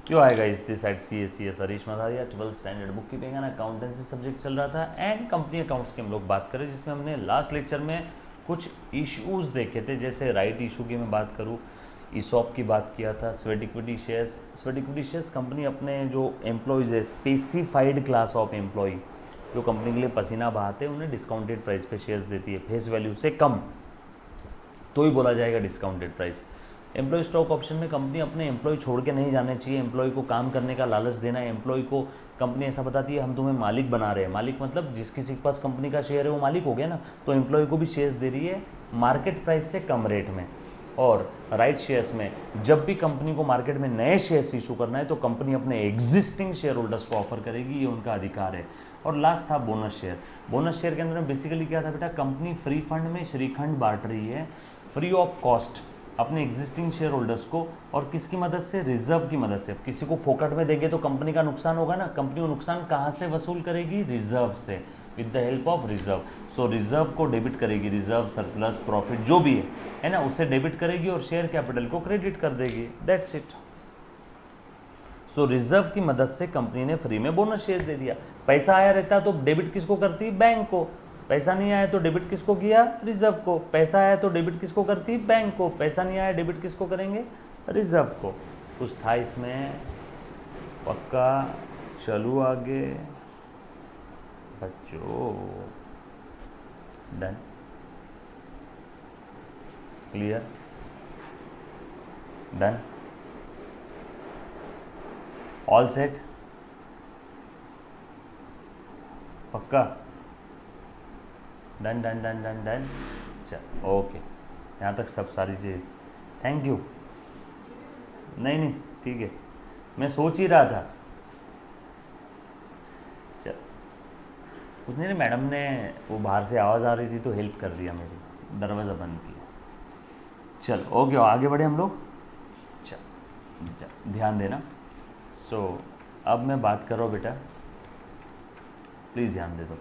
क्यों आएगा इस this side CA Harish Madharia 12th standard book keeping and accountancy subject चल रहा था एंड कंपनी अकाउंट्स की हम लोग बात करें, जिसमें हमने लास्ट लेक्चर में कुछ इश्यूज देखे थे। जैसे राइट इशू की मैं बात करूँ, ईसॉप की बात किया था, स्वेट इक्विटी शेयर्स कंपनी अपने जो एम्प्लॉयज़ है, स्पेसिफाइड क्लास ऑफ एम्प्लॉय जो कंपनी के लिए पसीना बहाते हैं, उन्हें डिस्काउंटेड प्राइस पे शेयर्स देती है, फेस वैल्यू से कम, तो ही बोला जाएगा discounted price. Employ stock option में कंपनी अपने एम्प्लॉय छोड़ के नहीं जाने चाहिए, एम्प्लॉय को काम करने का लालच देना है। एम्प्लॉय को कंपनी ऐसा बताती है हम तुम्हें मालिक बना रहे हैं, मालिक मतलब जिस किसी के पास कंपनी का शेयर है वो मालिक हो गया ना, तो एम्प्लॉय को भी शेयर्स दे रही है मार्केट प्राइस से कम रेट में। और राइट शेयर्स में जब भी कंपनी को मार्केट में नए शेयर्स इशू करना है तो कंपनी अपने एग्जिस्टिंग शेयर होल्डर्स को ऑफर करेगी, ये उनका अधिकार है। और लास्ट था बोनस शेयर। बोनस शेयर के अंदर बेसिकली क्या था बेटा, कंपनी फ्री फंड में श्रीखंड बांट रही है फ्री ऑफ कॉस्ट अपने एग्जिस्टिंग शेयर होल्डर्स को, और किसकी मदद से, रिजर्व की मदद से। अब किसी को फोकट में देंगे तो कंपनी का नुकसान होगा ना, कंपनी वो नुकसान कहाँ से वसूल करेगी, रिजर्व से, with the help of reserve. So reserve को डेबिट करेगी, रिजर्व सरप्लस प्रॉफिट जो भी है ना, उससे डेबिट करेगी और शेयर कैपिटल को क्रेडिट कर देगी, दैट्स इट। सो रिजर्व की मदद से कंपनी ने फ्री में बोनस शेयर दे दिया। पैसा आया रहता तो डेबिट किसको करती, बैंक को। पैसा नहीं आया तो डेबिट किसको किया, रिजर्व को। पैसा आया तो डेबिट किसको करती, बैंक को। पैसा नहीं आया डेबिट किसको करेंगे, रिजर्व को। कुछ था इसमें पक्का, चलू आगे बच्चों, done, clear, done, all set, पक्का, done done done done done. चल ओके, यहाँ तक सब सारी चीज़, थैंक यू। नहीं नहीं ठीक है, मैं सोच ही रहा था। चल कुछ नहीं, मैडम ने वो बाहर से आवाज़ आ रही थी तो हेल्प कर दिया, मेरी दरवाज़ा बंद किया। चल ओके, आगे बढ़े हम लोग। चल ध्यान देना। सो अब मैं बात कर रहा हूँ बेटा, प्लीज़ ध्यान दे दो।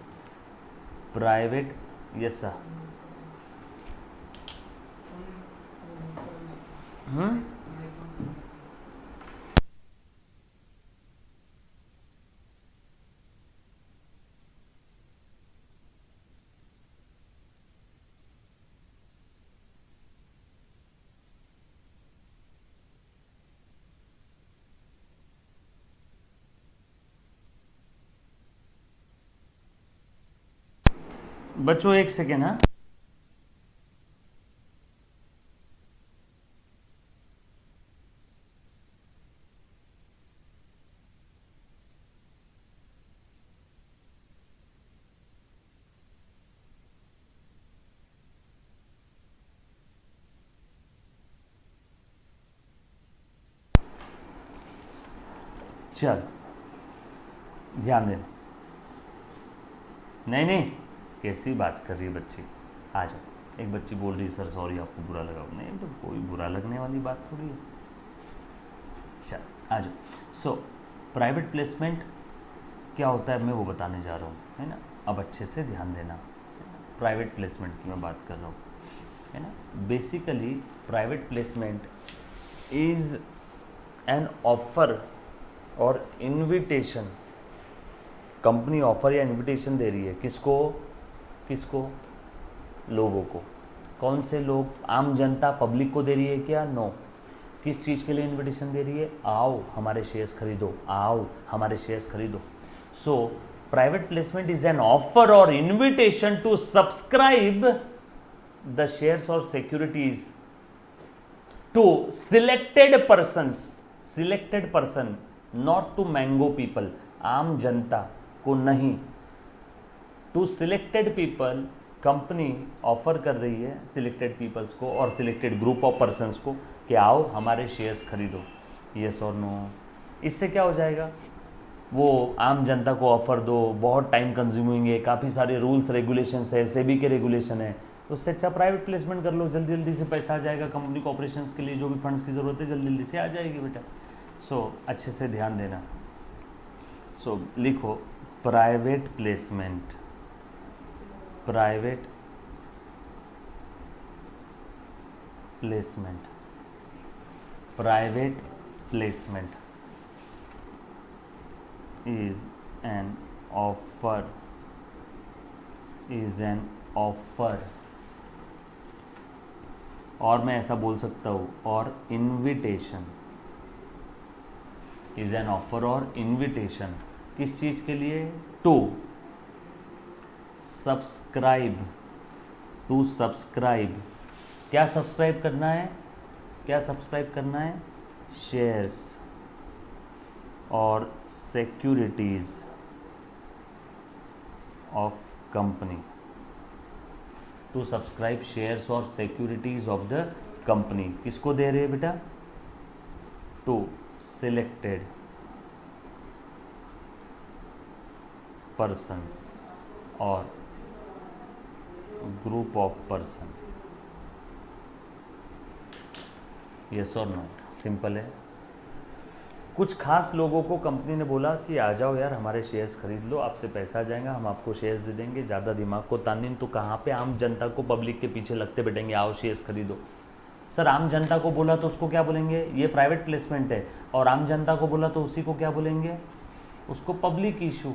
प्राइवेट, यस सर, बच्चों एक सेकेंड। हाँ चल ध्यान देना। नहीं नहीं, कैसी बात कर रही है बच्ची, आ जाओ। एक बच्ची बोल रही है सर सॉरी आपको बुरा लगा, नहीं तो कोई बुरा लगने वाली बात थोड़ी है। चल आ जाओ। सो प्राइवेट प्लेसमेंट क्या होता है मैं वो बताने जा रहा हूँ, है ना। अब अच्छे से ध्यान देना, प्राइवेट प्लेसमेंट की मैं बात कर रहा हूँ, है ना। Basically private placement is an offer और इनविटेशन। कंपनी ऑफर या इनविटेशन दे रही है किसको, किसको, लोगों को। कौन से लोग, आम जनता, पब्लिक को दे रही है क्या, नो। किस चीज़ के लिए इनविटेशन दे रही है, आओ हमारे शेयर्स खरीदो, आओ हमारे शेयर्स खरीदो। So private placement is an offer और invitation to subscribe the shares और securities to selected person, not to mango people, आम जनता को नहीं, to selected people. Company offer कर रही है सिलेक्टेड पीपल्स को और सिलेक्टेड ग्रुप ऑफ पर्सन्स को कि आओ हमारे शेयर्स खरीदो, यस और नो। इससे क्या हो जाएगा, वो आम जनता को ऑफर दो, बहुत टाइम कंज्यूमिंग है, काफ़ी सारे रूल्स रेगुलेशंस है, सेबी के रेगुलेशन है, तो उससे अच्छा प्राइवेट प्लेसमेंट कर लो, जल्दी जल्दी से पैसा आ जाएगा, कंपनी को ऑपरेशंस के लिए जो भी फंड्स की ज़रूरत है जल्दी जल्दी से आ जाएगी बेटा। सो अच्छे से ध्यान देना। सो लिखो private placement, private placement, private placement is an offer, is an offer, और मैं ऐसा बोल सकता हूँ, और इनविटेशन, इज एन ऑफर और इनविटेशन, किस चीज़ के लिए? टू सब्सक्राइब, टू सब्सक्राइब, क्या सब्सक्राइब करना है? क्या सब्सक्राइब करना है? शेयर्स और securities of company, to subscribe shares और सिक्योरिटीज ऑफ द कंपनी। किसको दे रहे हैं बेटा? टू सिलेक्टेड पर्सन्स और ग्रुप ऑफ पर्सन। यस और नो, सिंपल है। कुछ खास लोगों को कंपनी ने बोला कि आ जाओ यार हमारे शेयर्स खरीद लो, आपसे पैसा आ जाएगा, हम आपको शेयर्स दे देंगे, ज़्यादा दिमाग को तानी तो कहाँ पे आम जनता को, पब्लिक के पीछे लगते बैठेंगे, आओ शेयर्स खरीदो। सर आम जनता को बोला तो उसको क्या बोलेंगे? ये प्राइवेट प्लेसमेंट है। और आम जनता को बोला तो उसी को क्या बोलेंगे? उसको पब्लिक इशू,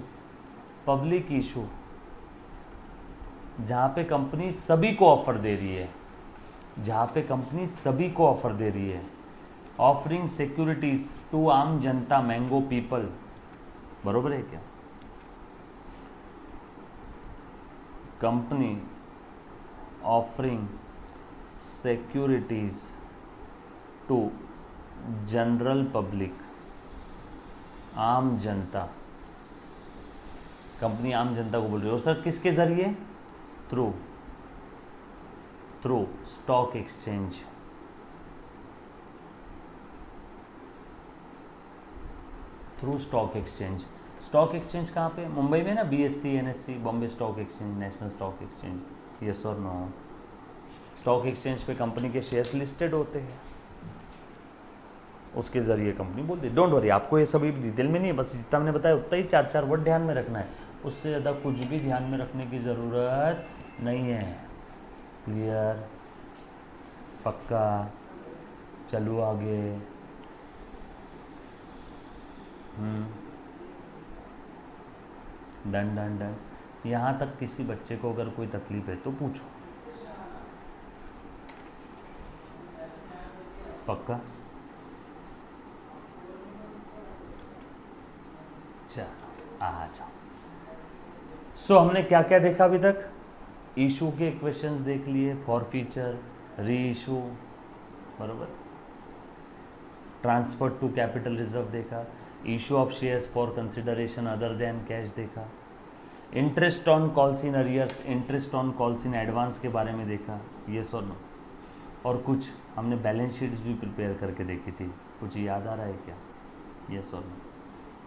पब्लिक इशू, जहाँ पे कंपनी सभी को ऑफर दे रही है, जहाँ पे कंपनी सभी को ऑफर दे रही है। ऑफरिंग सिक्योरिटीज टू आम जनता, मैंगो पीपल, बरोबर है क्या? Company offering securities to general public, आम जनता, कंपनी आम जनता को बोल रही है। और सर किसके जरिए? Through stock exchange, through stock exchange. Stock exchange कहाँ पे? मुंबई में ना, BSE NSE, Bombay stock exchange, national stock exchange. Yes और नो? स्टॉक एक्सचेंज पे कंपनी के शेयर्स लिस्टेड होते हैं, उसके जरिए कंपनी बोलती है। डोंट वरी, आपको ये सभी डिटेल में नहीं है, बस जितना हमने बताया उतना ही 4-4 वर्ड ध्यान में रखना है, उससे ज़्यादा कुछ भी ध्यान में रखने की ज़रूरत नहीं है। क्लियर? पक्का? चलो आगे। Done done done. यहाँ तक किसी बच्चे को अगर कोई तकलीफ है तो पूछो। पक्का? चलो आ जाओ। सो हमने क्या क्या देखा अभी तक? इशू के क्वेश्चंस देख लिए, फॉर फीचर, री इशू, बरोबर, ट्रांसफर टू कैपिटल रिजर्व देखा, issue of shares for consideration other than cash देखा, interest on calls in arrears, interest on calls in advance के बारे में देखा, येस और नो। और कुछ हमने बैलेंस शीट्स भी प्रिपेयर करके देखी थी, कुछ याद आ रहा है क्या? येस और नो?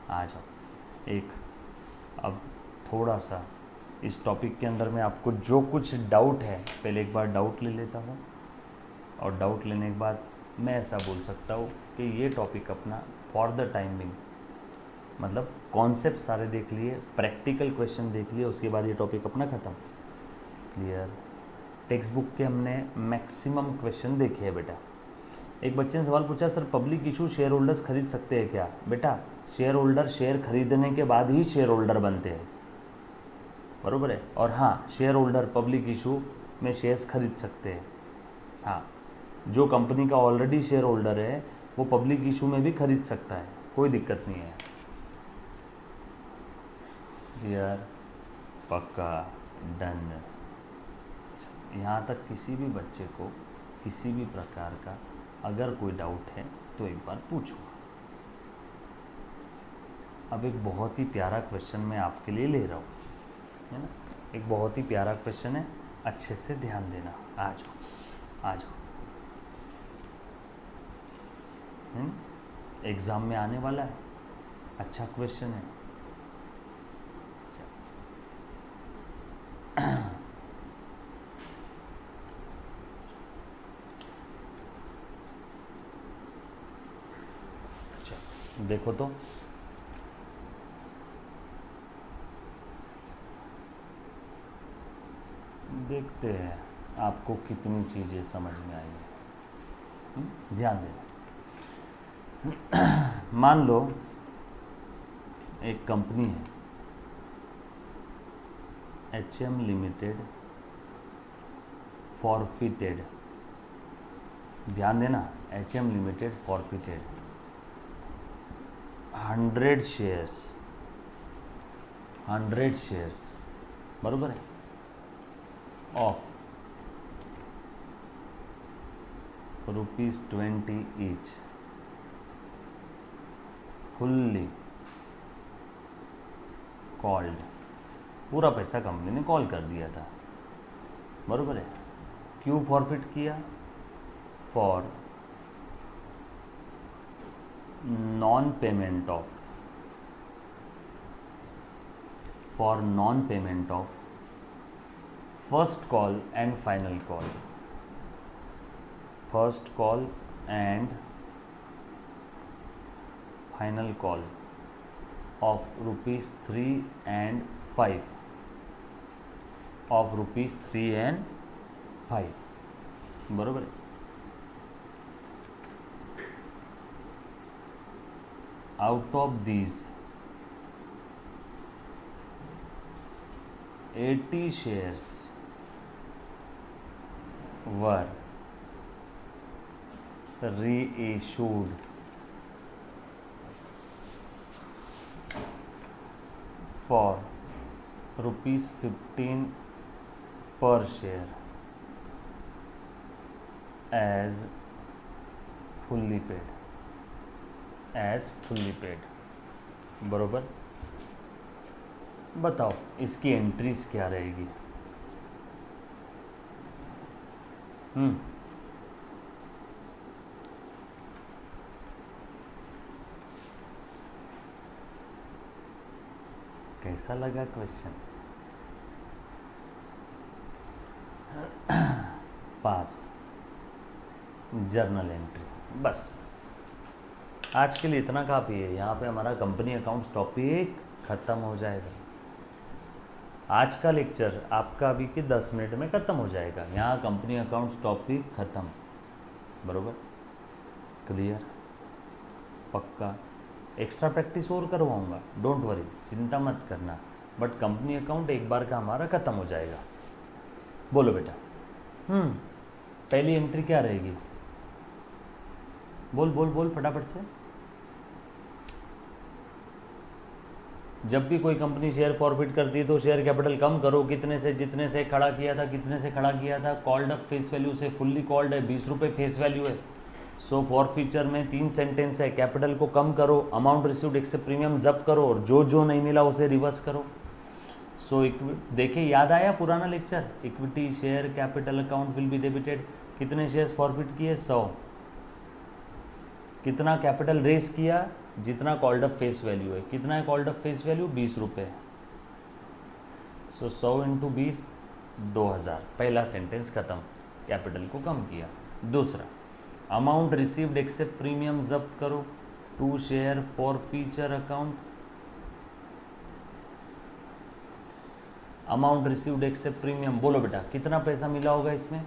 आ जाओ। एक अब थोड़ा सा इस टॉपिक के अंदर में आपको जो कुछ डाउट है, पहले एक बार डाउट ले लेता हूँ, और डाउट लेने के बाद मैं ऐसा बोल सकता हूँ कि ये टॉपिक अपना फॉर द टाइम बिंग, मतलब कॉन्सेप्ट सारे देख लिए, प्रैक्टिकल क्वेश्चन देख लिए, उसके बाद ये टॉपिक अपना ख़त्म। क्लियर? टेक्स्ट बुक के हमने मैक्सिमम क्वेश्चन देखे हैं बेटा। एक बच्चे ने सवाल पूछा, sir public issue share holders खरीद सकते हैं क्या? बेटा शेयर होल्डर शेयर खरीदने के बाद ही शेयर होल्डर बनते हैं, बरोबर है। और हाँ, शेयर होल्डर पब्लिक इशू में शेयर्स खरीद सकते हैं। हाँ, जो कंपनी का ऑलरेडी शेयर होल्डर है वो पब्लिक इशू में भी खरीद सकता है, कोई दिक्कत नहीं है। क्लियर? पक्का? डन। यहाँ तक किसी भी बच्चे को किसी भी प्रकार का अगर कोई डाउट है तो एक बार पूछो। अब एक बहुत ही प्यारा क्वेश्चन मैं आपके लिए ले रहा हूँ, है ना? एक बहुत ही प्यारा क्वेश्चन है, अच्छे से ध्यान देना। आ जाओ आ जाओ। एग्ज़ाम में आने वाला है, अच्छा क्वेश्चन है। देखो तो, देखते हैं आपको कितनी चीज़ें समझ में आई हैं। ध्यान देना। मान लो एक कंपनी है HM लिमिटेड फॉरफिटेड, ध्यान देना, HM लिमिटेड फॉरफिटेड 100 शेयर्स बरोबर है ऑफ ₹20 ईच फुल्ली कॉल्ड, पूरा पैसा कंपनी ने कॉल कर दिया था, बरोबर है। क्यों फॉरफिट किया? For non payment of first call and final call, first call and final call of ₹3 and 5 of ₹3 and 5 बरोबर है। Out of these 80 shares were reissued for ₹15 per share as fully paid, बरोबर। बताओ इसकी entries क्या रहेगी? कैसा लगा question? पास। Journal entry, बस आज के लिए इतना काफ़ी है। यहाँ पे हमारा कंपनी अकाउंट्स टॉपिक ख़त्म हो जाएगा। आज का लेक्चर आपका अभी के 10 मिनट में ख़त्म हो जाएगा। यहाँ कंपनी अकाउंट्स टॉपिक ख़त्म, बरोबर, क्लियर, पक्का। एक्स्ट्रा प्रैक्टिस और करवाऊँगा, डोंट वरी, चिंता मत करना, बट कंपनी अकाउंट एक बार का हमारा ख़त्म हो जाएगा। बोलो बेटा। पहली एंट्री क्या रहेगी? बोल बोल बोल फटाफट से। जब भी कोई कंपनी शेयर फॉरफिट करती है तो शेयर कैपिटल कम करो, कितने से, जितने से खड़ा किया था, कितने से खड़ा किया था, कॉल्ड अप फेस वैल्यू से, फुल्ली कॉल्ड है, ₹20 फेस वैल्यू है। सो फॉरफीचर में 3 सेंटेंस है, कैपिटल को कम करो, अमाउंट रिसीव्ड एक्सेप्ट प्रीमियम जब्त करो, और जो जो नहीं मिला उसे रिवर्स करो। सो देखिए, याद आया पुराना lecture, equity share capital account will be debited. कितने शेयर्स फॉरफिट किए? 100। कितना कैपिटल रेस किया? जितना कॉल्ड अप फेस वैल्यू है। कितना है कॉल्ड अप फेस वैल्यू? ₹20। सो 100 × 20 2000। पहला सेंटेंस खत्म, कैपिटल को कम किया। दूसरा, अमाउंट रिसीव्ड एक्सेप्ट प्रीमियम जब्त करो, 2 share forfeiture account. Amount received accept premium, बोलो बेटा कितना पैसा मिला होगा इसमें?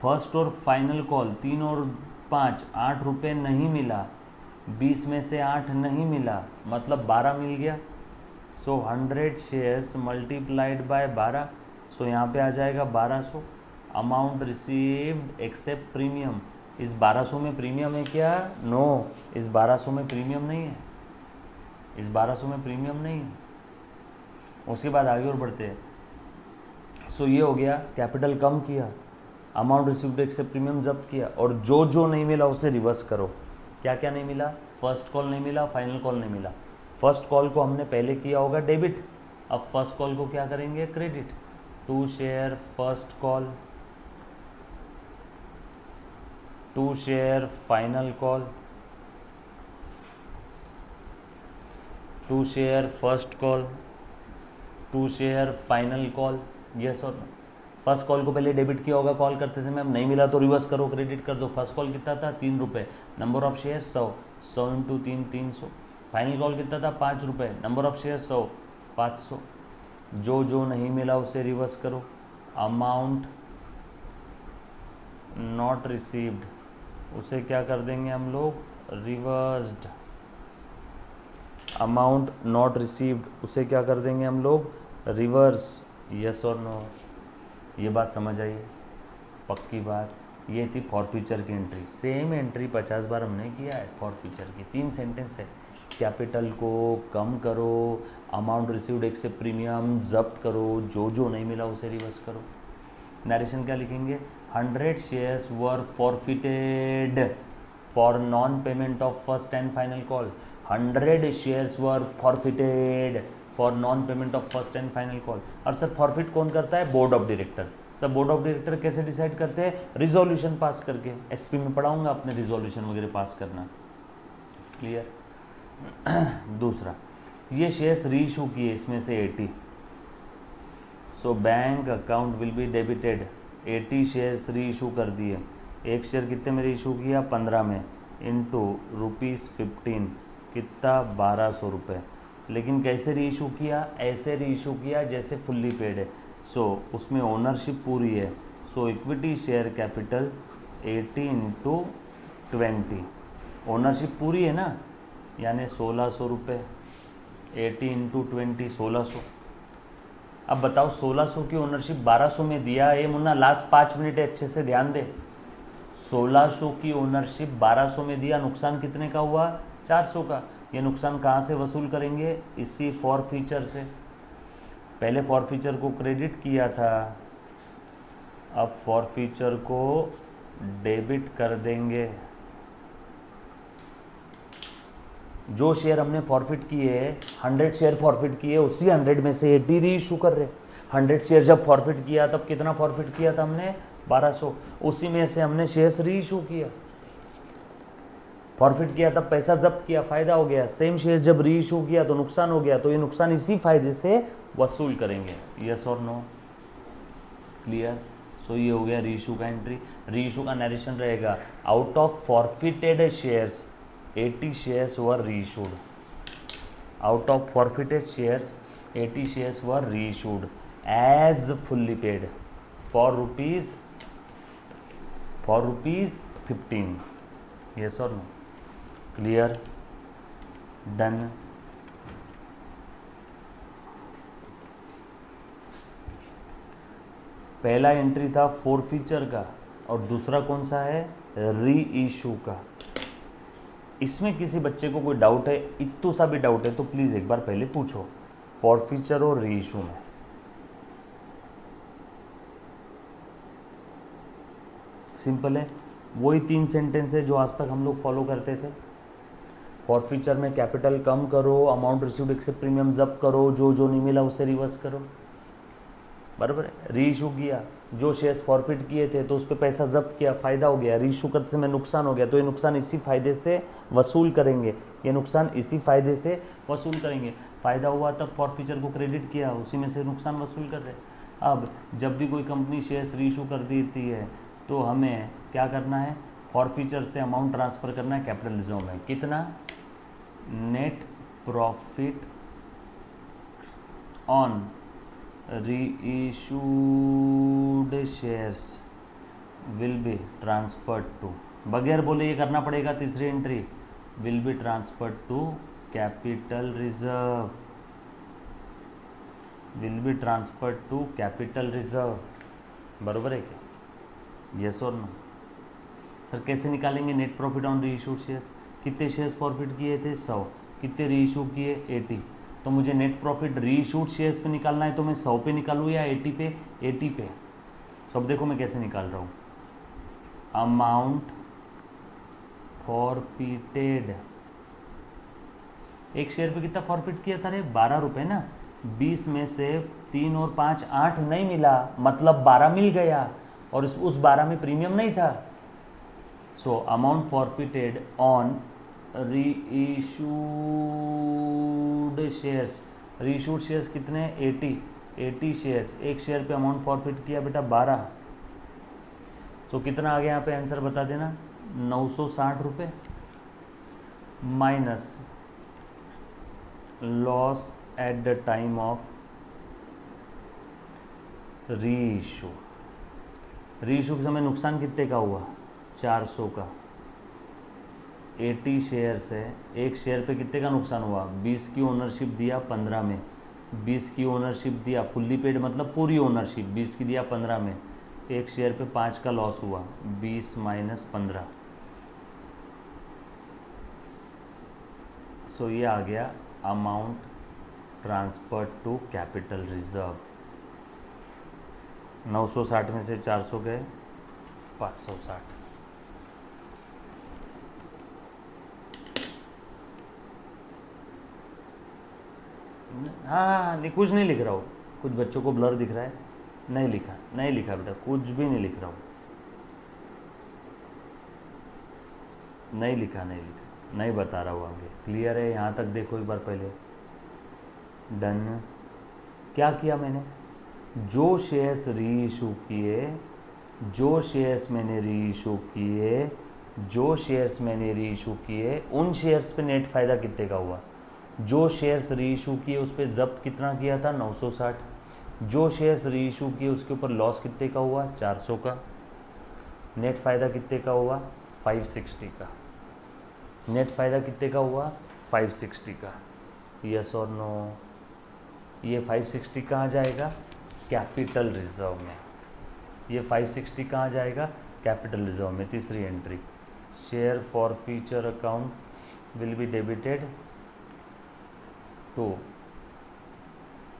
फर्स्ट और फाइनल कॉल 3 और 5, ₹8 नहीं मिला, 20 में से 8 नहीं मिला, मतलब 12 मिल गया। सो 100 शेयर्स मल्टीप्लाइड बाय 12, सो यहाँ पे आ जाएगा 1200। अमाउंट रिसीव्ड एक्सेप्ट प्रीमियम, इस 1200 में प्रीमियम है क्या? नो, इस 1200 में प्रीमियम नहीं है, इस 1200 में प्रीमियम नहीं है। उसके बाद आगे और बढ़ते हैं। सो ये हो गया, कैपिटल कम किया, अमाउंट रिसीव्ड एक्सेप्ट प्रीमियम जब्त किया, और जो जो नहीं मिला उसे रिवर्स करो। क्या क्या नहीं मिला? फर्स्ट कॉल नहीं मिला, फाइनल कॉल नहीं मिला। फर्स्ट कॉल को हमने पहले किया होगा डेबिट, अब फर्स्ट कॉल को क्या करेंगे? Credit. 2 share first call, 2 share final call, 2 share first call, 2 share final call. Yes और नो? फर्स्ट कॉल को पहले डेबिट किया होगा कॉल करते समय, अब नहीं मिला तो रिवर्स करो, क्रेडिट कर दो। फर्स्ट कॉल कितना था? ₹3। Number of share 100, 100 × 3 300। Final call कितना था? ₹5। Number of share 100, 500। जो जो नहीं मिला उसे रिवर्स करो। अमाउंट नॉट रिसीव्ड, उसे क्या कर देंगे हम लोग? रिवर्स्ड। अमाउंट नॉट रिसीव्ड उसे क्या कर देंगे हम लोग, रिवर्स। यस और नो, ये बात समझ आई, पक्की बात। ये थी फॉरफीचर की एंट्री। सेम एंट्री 50 बार हमने किया है फॉरफीचर की। 3 सेंटेंस है, कैपिटल को कम करो, अमाउंट रिसीव्ड एक से प्रीमियम जब्त करो, जो जो नहीं मिला उसे रिवर्स करो। नरेशन क्या लिखेंगे, 100 shares were forfeited for non payment of first and final call. 100 shares were forfeited for non payment of first and final call. और सर फॉरफिट कौन करता है, बोर्ड ऑफ डायरेक्टर। सब बोर्ड ऑफ डायरेक्टर कैसे decide करते हैं, resolution pass करके। SP में पढ़ाऊंगा अपने रिजोल्यूशन वगैरह पास करना, क्लियर। दूसरा, ये शेयर्स री इशू किए इसमें से 80, so bank account will be debited. 80 shares री इशू कर दिए, एक शेयर कितने में री इशू किया, 15 में, इंटू ₹15 कितना, 1200 रुपये। लेकिन कैसे री इशू किया, ऐसे री इशू किया जैसे फुल्ली पेड है। सो उसमें ओनरशिप पूरी है, so equity share capital 80 into 20, ownership पूरी है ना, यानी 1600 रुपये। 80 इंटू 20 1600। अब बताओ 1600 की ओनरशिप 1200 में दिया है मुन्ना, लास्ट 5 मिनट अच्छे से ध्यान दे। 1600 की ओनरशिप 1200 में दिया, नुकसान कितने का हुआ, 400 का। ये नुकसान कहाँ से वसूल करेंगे, इसी फॉरफीचर से। पहले फॉरफीचर को क्रेडिट किया था, अब फॉरफीचर को डेबिट कर देंगे। जो शेयर हमने फॉरफिट किए, 100 शेयर फॉरफिट किए, उसी 100 में से 80 री इशू कर रहे। 100 शेयर जब फॉरफिट किया तब कितना फॉरफिट किया था हमने, 1200, उसी में से हमने शेयर्स री इशू किया। फॉरफिट किया तब पैसा जब्त किया, फायदा हो गया। सेम शेयर जब री इशू किया तो नुकसान हो गया, तो ये नुकसान इसी फायदे से वसूल करेंगे। यस और नो, क्लियर। सो ये हो गया री इशू का एंट्री। री इशू का नरेशन रहेगा, out of forfeited shares 80 shares were reissued. Out of forfeited shares 80 shares were reissued as fully paid for rupees 15। Yes और नो, क्लियर, डन। पहला एंट्री था फॉरफीचर का और दूसरा कौन सा है, री इशू का। इसमें किसी बच्चे को कोई डाउट है, इतू सा भी डाउट है तो प्लीज़ एक बार पहले पूछो, फॉरफीचर और री इशू में। सिंपल है, वही 3 सेंटेंस है जो आज तक हम लोग फॉलो करते थे। फॉरफीचर में कैपिटल कम करो, अमाउंट रिसीव्ड एक्सेप्ट प्रीमियम जब्त करो, जो जो नहीं मिला उसे रिवर्स करो, बराबर है। री इशू किया, जो शेयर्स फॉरफिट किए थे तो उस पर पैसा जब्त किया, फ़ायदा हो गया। री इशू करते समय नुकसान हो गया, तो ये नुकसान इसी फ़ायदे से वसूल करेंगे। ये नुकसान इसी फ़ायदे से वसूल करेंगे। फ़ायदा हुआ तब फॉरफीचर को क्रेडिट किया, उसी में से नुकसान वसूल कर रहे। अब जब भी कोई कंपनी शेयर्स री इशू कर देती है तो हमें क्या करना है, फॉरफीचर से अमाउंट ट्रांसफ़र करना है कैपिटल रिजर्व में। कितना, net profit on reissued shares will be transferred to, बगैर बोले ये करना पड़ेगा, तीसरी entry, will be transferred to capital reserve, will be transferred to capital reserve, बरोबर है क्या, यस और नो। सर कैसे निकालेंगे net profit on reissued shares, कितने शेयर्स प्रॉफिट किए थे 100, कितने रीइश्यू किए 80, तो मुझे नेट प्रॉफिट रीइश्यूड शेयर्स पे निकालना है, तो मैं 100 पे निकालूँ या 80 पे, 80 पे। तो अब देखो मैं कैसे निकाल रहा हूँ, अमाउंट फॉरफिटेड, एक शेयर पे कितना फॉरफिट किया था रे, 12 रुपये ना, 20 में से 3 और 5 8 नहीं मिला, मतलब 12 मिल गया, और उस 12 में प्रीमियम नहीं था। So amount forfeited on reissued shares, reissued shares कितने 80 शेयर्स, एक शेयर पे अमाउंट फॉरफिट किया बेटा 12, सो कितना आ गया यहाँ पे आंसर बता देना, 960 रुपये minus loss at the time of reissue. Reissue के समय नुकसान कितने का हुआ, 400 का, 80 शेयर्स है, एक शेयर पे कितने का नुकसान हुआ, 20 की ओनरशिप दिया 15 में, 20 की ओनरशिप दिया फुल्ली पेड मतलब पूरी ओनरशिप, 20 की दिया 15 में, एक शेयर पे 5 का लॉस हुआ, 20 माइनस 15, सो ये आ गया amount transfer to capital reserve. 960 में से 400 गए, 560। हाँ, नहीं कुछ नहीं लिख रहा हूँ, कुछ बच्चों को ब्लर दिख रहा है, नहीं लिखा, नहीं लिखा बेटा, कुछ भी नहीं लिख रहा हूँ, नहीं लिखा, नहीं लिखा, नहीं बता रहा हूँ आगे। क्लियर है? यहाँ तक देखो एक बार पहले। डन। क्या किया मैंने, जो शेयर्स री इशू किए, जो शेयर्स मैंने री इशू किए, जो शेयर्स मैंने री इशू किए, उन शेयर्स पे नेट फ़ायदा कितने का हुआ। जो शेयर्स री इशू किए उस पर जब्त कितना किया था, 960। जो शेयर्स री इशू किए उसके ऊपर लॉस कितने का हुआ, 400 का। नेट फ़ायदा कितने का हुआ, 560 का। नेट फ़ायदा कितने का हुआ, 560 का। यस और नो? ये 560 कहाँ जाएगा, कैपिटल रिजर्व में। ये 560 कहाँ जाएगा, कैपिटल रिजर्व में। तीसरी entry, share forfeiture account will be debited to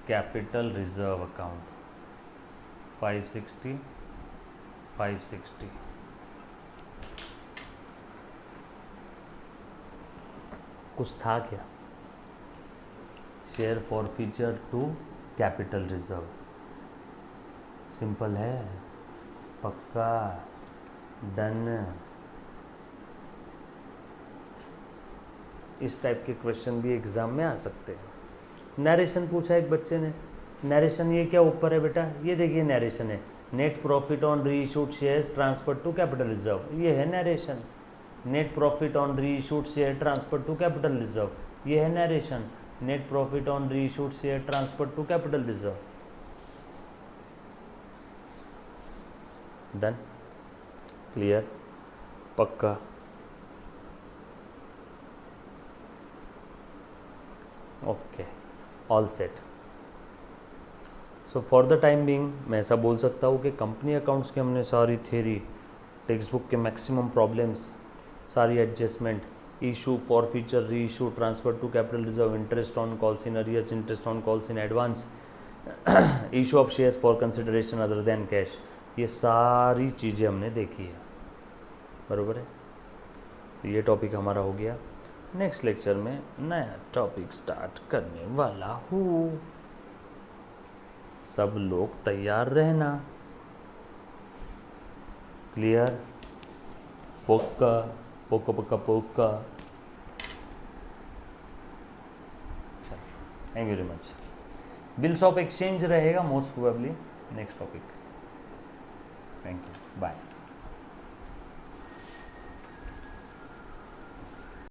capital reserve account, 560 560। कुछ था क्या, share forfeiture to capital reserve, simple है, पक्का, डन। इस टाइप के क्वेश्चन भी एग्जाम में आ सकते हैं। नरेशन पूछा एक बच्चे ने, नरेशन ये क्या ऊपर है बेटा, ये देखिए नरेशन है, net profit on reissued shares transfer to capital reserve, ये है narration. Net profit on reissued share transfer to capital reserve, ये है narration. Net profit on reissued share transfer to capital reserve. Done, clear, पक्का। Okay, all set. So for the time being मैं ऐसा बोल सकता हूँ कि company accounts की हमने सारी थ्योरी, टेक्स्ट बुक के मैक्सिमम प्रॉब्लम्स, सारी adjustment, issue forfeiture, reissue, transfer to capital reserve, interest on calls in arrears, interest on calls in advance, issue of shares for consideration other than cash, ये सारी चीज़ें हमने देखी है, बरोबर है। तो ये टॉपिक हमारा हो गया। नेक्स्ट लेक्चर में नया टॉपिक स्टार्ट करने वाला हूँ, सब लोग तैयार रहना। क्लियर, पक्का पक्का पक्का पक्का। Thank you very much. Bills of exchange रहेगा most probably next topic. Thank you, bye.